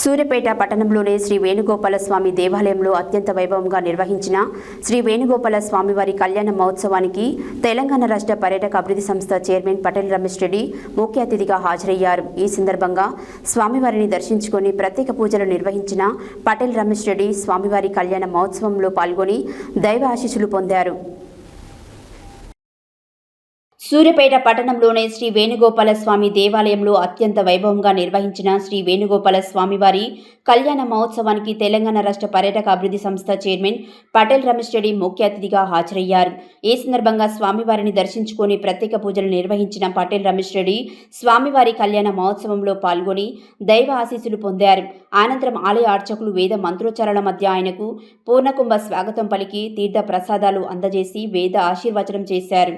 సూర్యాపేట పట్టణంలోని శ్రీ వేణుగోపాల స్వామి దేవాలయంలో అత్యంత వైభవంగా నిర్వహించిన శ్రీ వేణుగోపాల స్వామివారి కళ్యాణ మహోత్సవానికి తెలంగాణ రాష్ట్ర పర్యాటక అభివృద్ధి సంస్థ చైర్మన్ పటేల్ రమేష్ రెడ్డి ముఖ్య అతిథిగా హాజరయ్యారు. ఈ సందర్భంగా స్వామివారిని దర్శించుకొని ప్రత్యేక పూజలు నిర్వహించిన పటేల్ రమేష్ రెడ్డి స్వామివారి కళ్యాణ మహోత్సవంలో పాల్గొని దైవ ఆశీస్సులు పొందారు. సూర్యాపేట పట్టణంలోని శ్రీ వేణుగోపాల స్వామి దేవాలయంలో అత్యంత వైభవంగా నిర్వహించిన శ్రీ వేణుగోపాల స్వామివారి కళ్యాణ మహోత్సవానికి తెలంగాణ రాష్ట్ర పర్యాటక అభివృద్ధి సంస్థ చైర్మన్ పటేల్ రమేష్ రెడ్డి ముఖ్య అతిథిగా హాజరయ్యారు. ఈ సందర్భంగా స్వామివారిని దర్శించుకొని ప్రత్యేక పూజలు నిర్వహించిన పటేల్ రమేష్ రెడ్డి స్వామివారి కళ్యాణ మహోత్సవంలో పాల్గొని దైవ ఆశీస్సులు పొందారు. అనంతరం ఆలయ అర్చకులు వేద మంత్రోచ్చారణ మధ్య ఆయనకు పూర్ణకుంభ స్వాగతం పలికి తీర్థ ప్రసాదాలు అందజేసి వేద ఆశీర్వచనం చేశారు.